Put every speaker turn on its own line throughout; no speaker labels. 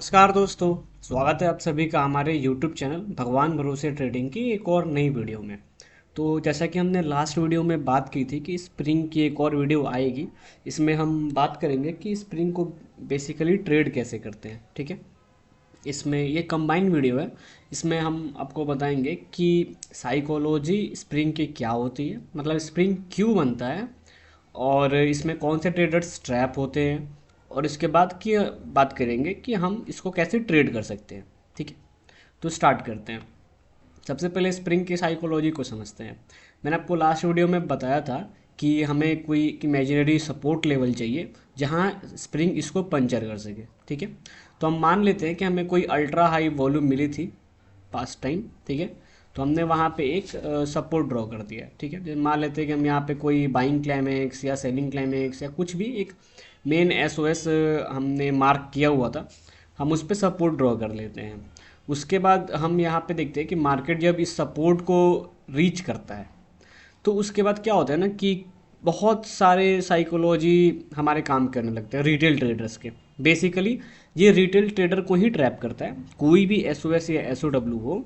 नमस्कार दोस्तों। स्वागत है आप सभी का हमारे YouTube चैनल भगवान भरोसे ट्रेडिंग की एक और नई वीडियो में। तो जैसा कि हमने लास्ट वीडियो में बात की थी कि स्प्रिंग की एक और वीडियो आएगी। इसमें हम बात करेंगे कि स्प्रिंग को बेसिकली ट्रेड कैसे करते हैं। ठीक है, इसमें ये कंबाइंड वीडियो है। इसमें हम आपको बताएंगे कि साइकोलॉजी स्प्रिंग की क्या होती है, मतलब स्प्रिंग क्यों बनता है, और इसमें कौन से ट्रेडर्स ट्रैप होते हैं, और इसके बाद की बात करेंगे कि हम इसको कैसे ट्रेड कर सकते हैं। ठीक है, तो स्टार्ट करते हैं। सबसे पहले स्प्रिंग की साइकोलॉजी को समझते हैं। मैंने आपको लास्ट वीडियो में बताया था कि हमें कोई इमेजिनरी सपोर्ट लेवल चाहिए जहां स्प्रिंग इसको पंचर कर सके। ठीक है, तो हम मान लेते हैं कि हमें कोई अल्ट्रा हाई वॉल्यूम मिली थी पास्ट टाइम। ठीक है, तो हमने वहाँ पे एक सपोर्ट ड्रॉ कर दिया। ठीक है, जैसे मान लेते हैं कि हम यहाँ पे कोई बाइंग क्लाइमेक्स या सेलिंग क्लाइमेक्स या कुछ भी एक मेन एसओएस हमने मार्क किया हुआ था, हम उस पर सपोर्ट ड्रॉ कर लेते हैं। उसके बाद हम यहाँ पे देखते हैं कि मार्केट जब इस सपोर्ट को रीच करता है तो उसके बाद क्या होता है ना कि बहुत सारे साइकोलॉजी हमारे काम करने लगते हैं रिटेल ट्रेडर्स के। बेसिकली ये रिटेल ट्रेडर को ही ट्रैप करता है। कोई भी एसओएस या एसओडब्ल्यू हो,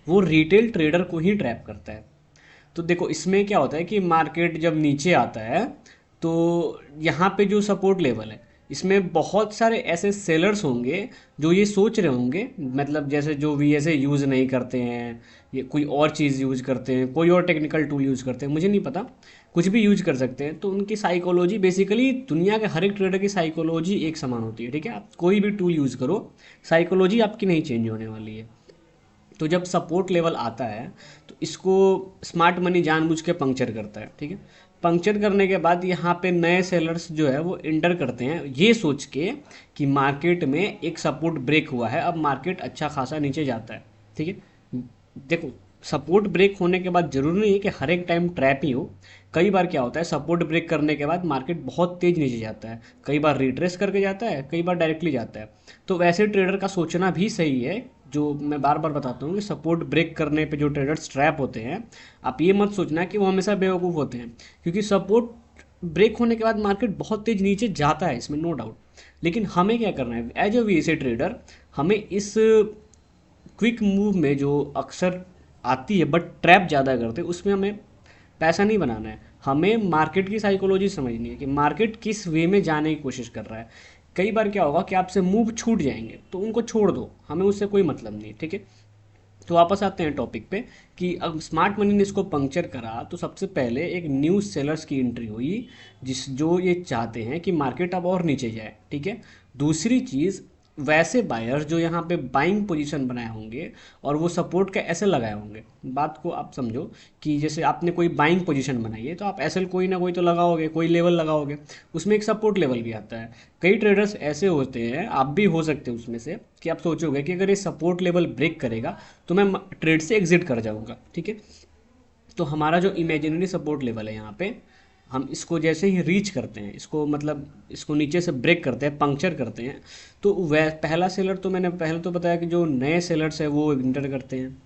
वो रिटेल ट्रेडर को ही ट्रैप करता है। तो देखो इसमें क्या होता है कि मार्केट जब नीचे आता है तो यहाँ पे जो सपोर्ट लेवल है, इसमें बहुत सारे ऐसे सेलर्स होंगे जो ये सोच रहे होंगे, मतलब जैसे जो वीएसए यूज़ नहीं करते हैं, ये कोई और चीज़ यूज़ करते हैं, कोई और टेक्निकल टूल यूज़ करते हैं, मुझे नहीं पता, कुछ भी यूज कर सकते हैं। तो उनकी साइकोलॉजी बेसिकली दुनिया के हर एक ट्रेडर की साइकोलॉजी एक समान होती है। ठीक है, आप कोई भी टूल यूज़ करो, साइकोलॉजी आपकी नहीं चेंज होने वाली है। तो जब सपोर्ट लेवल आता है तो इसको स्मार्ट मनी जानबूझ के पंक्चर करता है। ठीक है, पंक्चर करने के बाद यहाँ पे नए सेलर्स जो है वो इंटर करते हैं ये सोच के कि मार्केट में एक सपोर्ट ब्रेक हुआ है, अब मार्केट अच्छा खासा नीचे जाता है। ठीक है, देखो सपोर्ट ब्रेक होने के बाद जरूरी नहीं है कि हर एक टाइम ट्रैप ही हो। कई बार क्या होता है, सपोर्ट ब्रेक करने के बाद मार्केट बहुत तेज नीचे जाता है, कई बार रिट्रेस करके जाता है, कई बार डायरेक्टली जाता है। तो वैसे ट्रेडर का सोचना भी सही है। जो मैं बार बार बताता हूँ कि सपोर्ट ब्रेक करने पे जो ट्रेडर्स ट्रैप होते हैं, आप ये मत सोचना कि वो हमेशा बेवकूफ़ होते हैं, क्योंकि सपोर्ट ब्रेक होने के बाद मार्केट बहुत तेज नीचे जाता है, इसमें नो डाउट। लेकिन हमें क्या करना है एज अ वीएसए ट्रेडर, हमें इस क्विक मूव में जो अक्सर आती है बट ट्रैप ज़्यादा करते हैं, उसमें हमें पैसा नहीं बनाना है। हमें मार्केट की साइकोलॉजी समझनी है कि मार्केट किस वे में जाने की कोशिश कर रहा है। कई बार क्या होगा कि आपसे मूव छूट जाएंगे तो उनको छोड़ दो, हमें उससे कोई मतलब नहीं। ठीक है, तो वापस आते हैं टॉपिक पे कि अब स्मार्ट मनी ने इसको पंक्चर करा तो सबसे पहले एक न्यू सेलर्स की एंट्री हुई, जिस जो ये चाहते हैं कि मार्केट अब और नीचे जाए। ठीक है, दूसरी चीज़ वैसे बायर्स जो यहाँ पे बाइंग पोजीशन बनाए होंगे और वो सपोर्ट का एसएल लगाए होंगे। बात को आप समझो कि जैसे आपने कोई बाइंग पोजीशन बनाई है तो आप एसएल कोई ना कोई तो लगाओगे, कोई लेवल लगाओगे, उसमें एक सपोर्ट लेवल भी आता है। कई ट्रेडर्स ऐसे होते हैं, आप भी हो सकते हैं उसमें से, कि आप सोचोगे कि अगर ये सपोर्ट लेवल ब्रेक करेगा तो मैं ट्रेड से एग्जिट कर जाऊंगा। ठीक है, तो हमारा जो इमेजिनरी सपोर्ट लेवल है यहाँ पे, हम इसको जैसे ही रीच करते हैं, इसको मतलब इसको नीचे से ब्रेक करते हैं, पंक्चर करते हैं, तो वह पहला सेलर तो मैंने पहले तो बताया कि जो नए सेलर्स है वो इंटर करते हैं।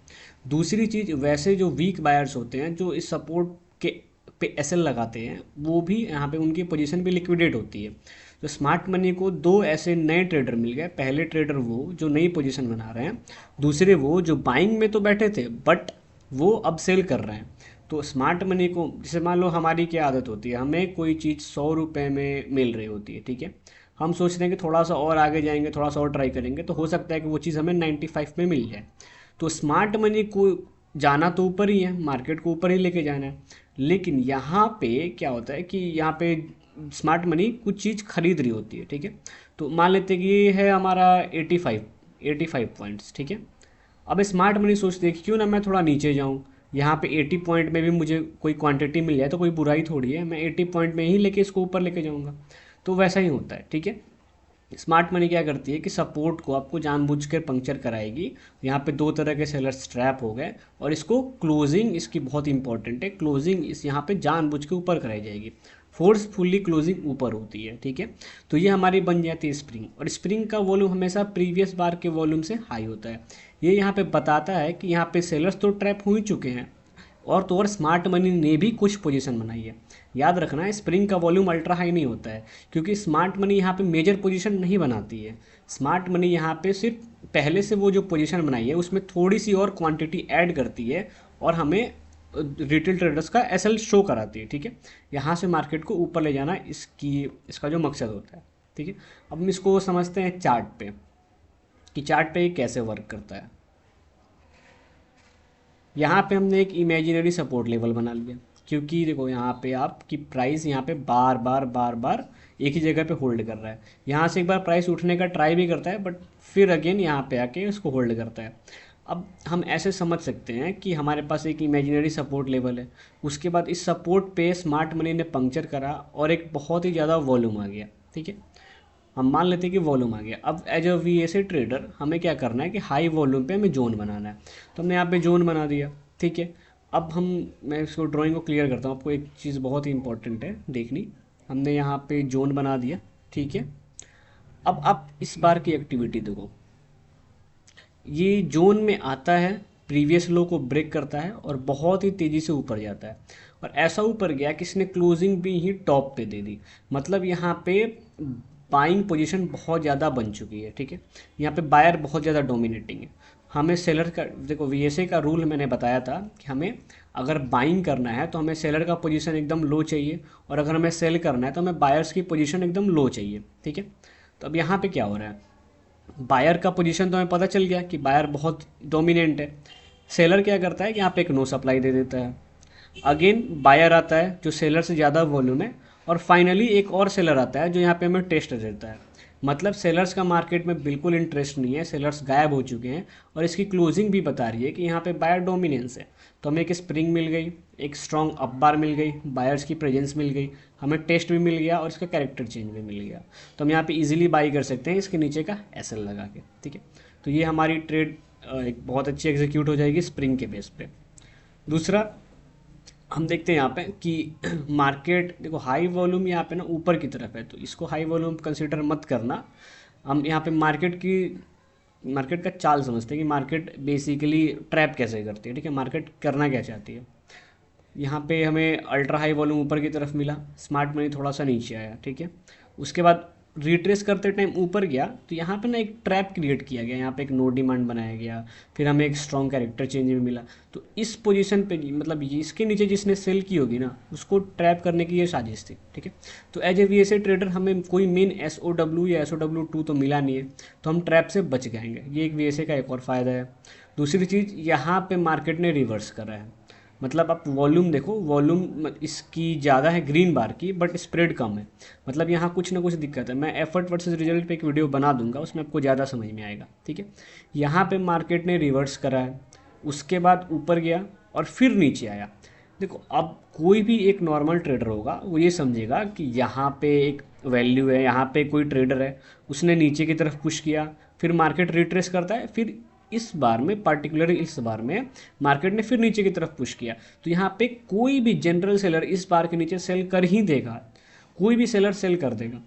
दूसरी चीज़ वैसे जो वीक बायर्स होते हैं जो इस सपोर्ट के पे एसएल लगाते हैं, वो भी यहाँ पे उनकी पोजीशन भी लिक्विडेट होती है। तो स्मार्ट मनी को दो ऐसे नए ट्रेडर मिल गए। पहले ट्रेडर वो जो नई पोजीशन बना रहे हैं, दूसरे वो जो बाइंग में तो बैठे थे बट वो अब सेल कर रहे हैं। तो स्मार्ट मनी को, जैसे मान लो हमारी क्या आदत होती है, हमें कोई चीज़ 100 रुपये में मिल रही होती है। ठीक है, हम सोच रहे हैं कि थोड़ा सा और आगे जाएंगे, थोड़ा सा और ट्राई करेंगे तो हो सकता है कि वो चीज़ हमें 95 में मिल जाए। तो स्मार्ट मनी को जाना तो ऊपर ही है, मार्केट को ऊपर ही लेके जाना है। लेकिन यहाँ पे क्या होता है कि यहाँ पे स्मार्ट मनी कुछ चीज़ खरीद रही होती है। ठीक है, तो मान लेते हैं कि ये है हमारा 85 पॉइंट्स। ठीक है, अब स्मार्ट मनी सोचते हैं कि क्यों ना मैं थोड़ा नीचे जाऊँ, यहाँ पे 80 पॉइंट में भी मुझे कोई क्वांटिटी मिल जाए तो कोई बुराई थोड़ी है, मैं 80 पॉइंट में ही लेके इसको ऊपर लेके जाऊँगा। तो वैसा ही होता है। ठीक है, स्मार्ट मनी क्या करती है कि सपोर्ट को आपको जानबूझकर पंक्चर कराएगी। यहाँ पे दो तरह के सेलर्स ट्रैप हो गए और इसको क्लोजिंग इसकी बहुत इंपॉर्टेंट है। क्लोजिंग इस यहाँ पे जानबूझ के ऊपर कराई जाएगी, फोर्सफुली क्लोजिंग ऊपर होती है। ठीक है, तो ये हमारी बन जाती है स्प्रिंग, और स्प्रिंग का वॉल्यूम हमेशा प्रीवियस बार के वॉल्यूम से हाई होता है। ये यहाँ पे बताता है कि यहाँ पे सेलर्स तो ट्रैप हो ही चुके हैं, और तो और स्मार्ट मनी ने भी कुछ पोजीशन बनाई है। याद रखना है स्प्रिंग का वॉल्यूम अल्ट्रा हाई नहीं होता है, क्योंकि स्मार्ट मनी यहाँ पे मेजर पोजीशन नहीं बनाती है। स्मार्ट मनी यहाँ पे सिर्फ पहले से वो जो पोजीशन बनाई है उसमें थोड़ी सी और क्वांटिटी ऐड करती है और हमें रिटेल ट्रेडर्स का एसएल शो कराती है, ठीक है। यहाँ से मार्केट को ऊपर ले जाना इसका जो मकसद होता है, ठीक है। अब हम इसको समझते हैं चार्ट पे कि चार्ट पे ये कैसे वर्क करता है। यहाँ पे हमने एक इमेजिनरी सपोर्ट लेवल बना लिया, क्योंकि देखो यहाँ पे आपकी प्राइस यहाँ पे बार बार बार बार एक ही जगह पे होल्ड कर रहा है। यहाँ से एक बार प्राइस उठने का ट्राई भी करता है, बट फिर अगेन यहाँ पे आके उसको होल्ड करता है। अब हम ऐसे समझ सकते हैं कि हमारे पास एक इमेजिनरी सपोर्ट लेवल है, उसके बाद इस सपोर्ट पे स्मार्ट मनी ने पंक्चर करा और एक बहुत ही ज़्यादा वॉल्यूम आ गया, ठीक है। हम मान लेते हैं कि वॉल्यूम आ गया। अब एज अ वीएसए ट्रेडर हमें क्या करना है कि हाई वॉल्यूम पे हमें जोन बनाना है, तो हमने यहाँ पे जोन बना दिया, ठीक है। अब मैं इसको ड्राइंग को क्लियर करता हूँ, आपको एक चीज़ बहुत ही इंपॉर्टेंट है देखनी। हमने यहाँ पे जोन बना दिया, ठीक है। अब आप इस बार की एक्टिविटी देखो, ये जोन में आता है, प्रीवियस लो को ब्रेक करता है और बहुत ही तेज़ी से ऊपर जाता है, और ऐसा ऊपर गया कि इसने क्लोजिंग भी ही टॉप पे दे दी। मतलब यहाँ पे बाइंग पोजीशन बहुत ज़्यादा बन चुकी है, ठीक है। यहाँ पे बायर बहुत ज़्यादा डोमिनेटिंग है। हमें सेलर का देखो, वीएसए का रूल मैंने बताया था कि हमें अगर बाइंग करना है तो हमें सेलर का पोजीशन एकदम लो चाहिए, और अगर हमें सेल करना है तो हमें बायर्स की पोजीशन एकदम लो चाहिए, ठीक है। तो अब यहाँ पे क्या हो रहा है, बायर का पोजीशन तो हमें पता चल गया कि बायर बहुत डोमिनेंट है। सेलर क्या करता है कि यहाँ पे एक नो सप्लाई दे देता है। अगेन बायर आता है जो सेलर से ज़्यादा वॉल्यूम है, और फाइनली एक और सेलर आता है जो यहाँ पे हमें टेस्ट देता है। मतलब सेलर्स का मार्केट में बिल्कुल इंटरेस्ट नहीं है, सेलर्स गायब हो चुके हैं, और इसकी क्लोजिंग भी बता रही है कि यहाँ पे बायर डोमिनेंस है। तो हमें एक स्प्रिंग मिल गई, एक स्ट्रॉन्ग अप बार मिल गई, बायर्स की प्रेजेंस मिल गई, हमें टेस्ट भी मिल गया और इसका कैरेक्टर चेंज भी मिल गया। तो हम यहाँ पे इजीली बाई कर सकते हैं इसके नीचे का एसएल लगा के, ठीक है। तो ये हमारी ट्रेड एक बहुत अच्छी एग्जीक्यूट हो जाएगी स्प्रिंग के बेस पे। दूसरा हम देखते हैं यहाँ पे कि मार्केट देखो हाई वॉल्यूम यहाँ पे ना ऊपर की तरफ है, तो इसको हाई वॉल्यूम कंसीडर मत करना। हम यहाँ पे मार्केट का चाल समझते हैं कि मार्केट बेसिकली ट्रैप कैसे करती है, ठीक है। मार्केट करना क्या चाहती है। यहाँ पे हमें अल्ट्रा हाई वॉल्यूम ऊपर की तरफ मिला, स्मार्ट मनी थोड़ा सा नीचे आया, ठीक है। उसके बाद रिट्रेस करते टाइम ऊपर गया, तो यहाँ पे ना एक ट्रैप क्रिएट किया गया, यहाँ पे एक नो डिमांड बनाया गया, फिर हमें एक स्ट्रॉन्ग कैरेक्टर चेंज भी मिला। तो इस पोजीशन पे मतलब इसके नीचे जिसने सेल की होगी ना, उसको ट्रैप करने की ये साजिश थी, ठीक है। तो एज ए वीएसए ट्रेडर हमें कोई मेन SOW या SOW2 तो मिला नहीं है, तो हम ट्रैप से बच जाएंगे। ये एक वीएसए का एक और फ़ायदा है। दूसरी चीज़, यहाँ पे मार्केट ने रिवर्स करा है। मतलब आप वॉल्यूम देखो, वॉल्यूम इसकी ज़्यादा है ग्रीन बार की, बट स्प्रेड कम है। मतलब यहाँ कुछ ना कुछ दिक्कत है। मैं एफर्ट वर्सेस रिजल्ट पे एक वीडियो बना दूंगा, उसमें आपको ज़्यादा समझ में आएगा, ठीक है। यहाँ पे मार्केट ने रिवर्स करा है, उसके बाद ऊपर गया और फिर नीचे आया। देखो, अब कोई भी एक नॉर्मल ट्रेडर होगा वो ये समझेगा कि यहाँ पे एक वैल्यू है, यहाँ पे कोई ट्रेडर है, उसने नीचे की तरफ पुश किया, फिर मार्केट रिट्रेस करता है, फिर इस बार में पार्टिकुलर इस बार में मार्केट ने फिर नीचे की तरफ पुश किया। तो यहाँ पे कोई भी जनरल सेलर इस बार के नीचे सेल कर ही देगा, कोई भी सेलर सेल कर देगा।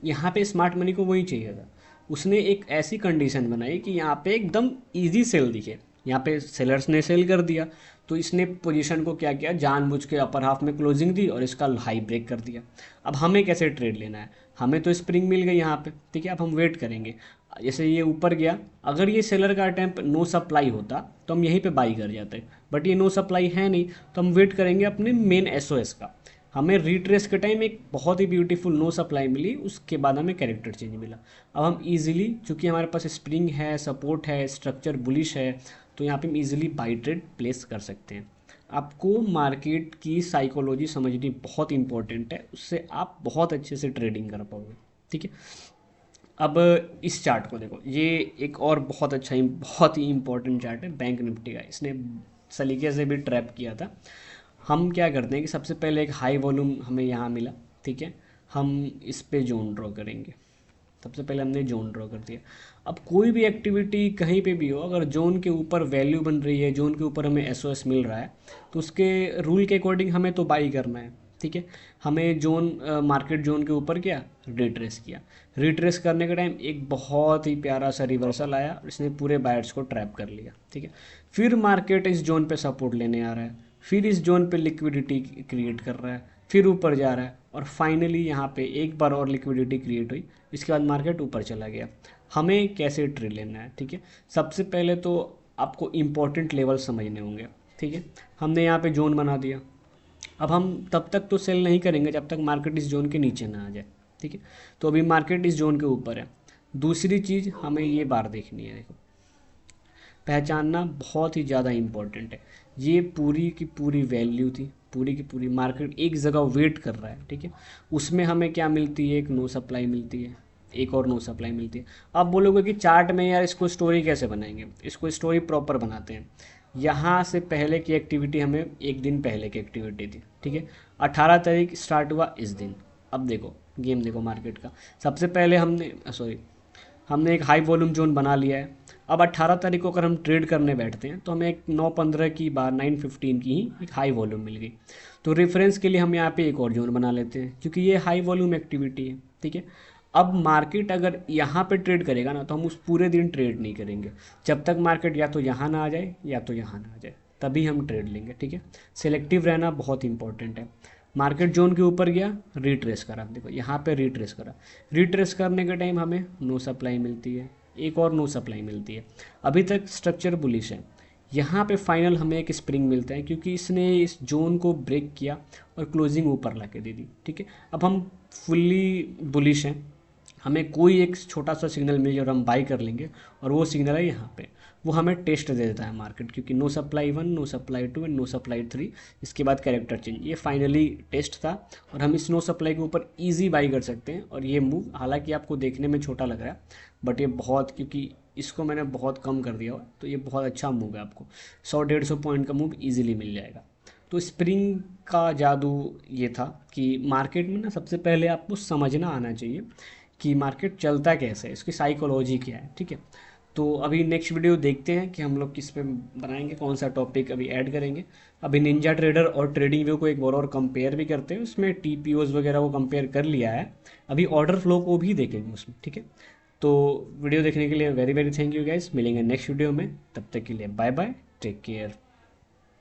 यहाँ पे स्मार्ट मनी को वही चाहिए था, उसने एक ऐसी कंडीशन बनाई कि यहाँ पे एकदम इजी सेल दिखे। यहाँ पे सेलर्स ने सेल कर दिया, तो इसने पोजीशन को क्या किया, जानबूझ के अपर हाफ में क्लोजिंग दी और इसका हाई ब्रेक कर दिया। अब हमें कैसे ट्रेड लेना है, हमें तो स्प्रिंग मिल गई यहाँ पे, ठीक है। अब हम वेट करेंगे, जैसे ये ऊपर गया, अगर ये सेलर का अटेम्प्ट नो सप्लाई होता तो हम यहीं पे बाई कर जाते, बट ये नो सप्लाई है नहीं, तो हम वेट करेंगे अपने मेन SOS का। हमें रिट्रेस के टाइम एक बहुत ही ब्यूटीफुल नो सप्लाई मिली, उसके बाद हमें कैरेक्टर चेंज मिला। अब हम इजीली, चूँकि हमारे पास स्प्रिंग है, सपोर्ट है, स्ट्रक्चर बुलिश है, तो यहाँ पे हम इजीली बाई ट्रेड प्लेस कर सकते हैं। आपको मार्केट की साइकोलॉजी समझनी बहुत इंपॉर्टेंट है, उससे आप बहुत अच्छे से ट्रेडिंग कर पाओगे, ठीक है। अब इस चार्ट को देखो, ये एक और बहुत ही इंपॉर्टेंट चार्ट है बैंक निफ्टी का, इसने सलीके से भी ट्रैप किया था। हम क्या करते हैं कि सबसे पहले एक हाई वॉल्यूम हमें यहाँ मिला, ठीक है। हम इस पे जोन ड्रॉ करेंगे। सबसे पहले हमने जोन ड्रॉ कर दिया। अब कोई भी एक्टिविटी कहीं पे भी हो, अगर जोन के ऊपर वैल्यू बन रही है, जोन के ऊपर हमें SOS मिल रहा है, तो उसके रूल के अकॉर्डिंग हमें तो बाई करना है, ठीक है। हमें मार्केट जोन के ऊपर क्या रिट्रेस किया, रिट्रेस करने के टाइम एक बहुत ही प्यारा सा रिवर्सल आया, इसने पूरे बायर्स को ट्रैप कर लिया, ठीक है। फिर मार्केट इस जोन पे सपोर्ट लेने आ रहा है, फिर इस जोन पे लिक्विडिटी क्रिएट कर रहा है, फिर ऊपर जा रहा है, और फाइनली यहाँ पे एक बार और लिक्विडिटी क्रिएट हुई, इसके बाद मार्केट ऊपर चला गया। हमें कैसे ट्रेड लेना है, ठीक है। सबसे पहले तो आपको इम्पोर्टेंट लेवल समझने होंगे, ठीक है। हमने यहाँ पे जोन बना दिया। अब हम तब तक तो सेल नहीं करेंगे जब तक मार्केट इस जोन के नीचे ना आ जाए, ठीक है। तो अभी मार्केट इस जोन के ऊपर है। दूसरी चीज़ हमें ये बार देखनी है, देखो पहचानना बहुत ही ज़्यादा इम्पोर्टेंट है। ये पूरी की पूरी वैल्यू थी, पूरी की पूरी मार्केट एक जगह वेट कर रहा है, ठीक है। उसमें हमें क्या मिलती है, एक नो सप्लाई मिलती है, एक और नो सप्लाई मिलती है। आप बोलोगे कि चार्ट में यार इसको स्टोरी कैसे बनाएंगे, इसको स्टोरी प्रॉपर बनाते हैं। यहाँ से पहले की एक्टिविटी हमें एक दिन पहले की एक्टिविटी थी, ठीक है। 18 तारीख स्टार्ट हुआ इस दिन। अब देखो गेम देखो मार्केट का। सबसे पहले हमने एक हाई वॉल्यूम जोन बना लिया है। अब 18 तारीख को अगर हम ट्रेड करने बैठते हैं तो हमें एक 9:15 की बार 9:15 की ही एक हाई वॉल्यूम मिल गई। तो रेफरेंस के लिए हम यहाँ पे एक और जोन बना लेते हैं, क्योंकि ये हाई वॉल्यूम एक्टिविटी है, ठीक है। अब मार्केट अगर यहाँ पे ट्रेड करेगा ना, तो हम उस पूरे दिन ट्रेड नहीं करेंगे जब तक मार्केट या तो यहाँ ना आ जाए या तो यहाँ ना आ जाए, तभी हम ट्रेड लेंगे, ठीक है। सिलेक्टिव रहना बहुत इंपॉर्टेंट है। मार्केट जोन के ऊपर गया, रिट्रेस करा, देखो यहाँ पे रिट्रेस करा। रिट्रेस करने के टाइम हमें नो सप्लाई मिलती है, एक और नो सप्लाई मिलती है। अभी तक स्ट्रक्चर बुलिश है। यहाँ पे फाइनल हमें एक स्प्रिंग मिलता है, क्योंकि इसने इस जोन को ब्रेक किया और क्लोजिंग ऊपर ला के दे दी, ठीक है। अब हम फुल्ली बुलिश हैं, हमें कोई एक छोटा सा सिग्नल मिल जाए और हम बाई कर लेंगे, और वो सिग्नल है यहाँ पे। वो हमें टेस्ट दे देता है मार्केट, क्योंकि no supply 1, no supply 2 and no supply 3, इसके बाद कैरेक्टर चेंज, ये फाइनली टेस्ट था। और हम इस नो सप्लाई के ऊपर इजी बाई कर सकते हैं। और ये मूव हालांकि आपको देखने में छोटा लग रहा है, बट ये बहुत, क्योंकि इसको मैंने बहुत कम कर दिया हुआ, तो ये बहुत अच्छा मूव है। आपको 100-150 पॉइंट का मूव ईजिली मिल जाएगा। तो स्प्रिंग का जादू ये था कि मार्केट में ना सबसे पहले आपको समझना आना चाहिए कि मार्केट चलता कैसे है, इसकी साइकोलॉजी क्या है, ठीक है। तो अभी नेक्स्ट वीडियो देखते हैं कि हम लोग किस पे बनाएंगे, कौन सा टॉपिक अभी ऐड करेंगे। अभी निंजा ट्रेडर और ट्रेडिंग व्यू को एक बार और कंपेयर भी करते हैं, उसमें टीपीओज वगैरह को कंपेयर कर लिया है। अभी ऑर्डर फ्लो को भी देखेंगे उसमें, ठीक है। तो वीडियो देखने के लिए very very thank you guys. मिलेंगे नेक्स्ट वीडियो में, तब तक के लिए बाय बाय, टेक केयर।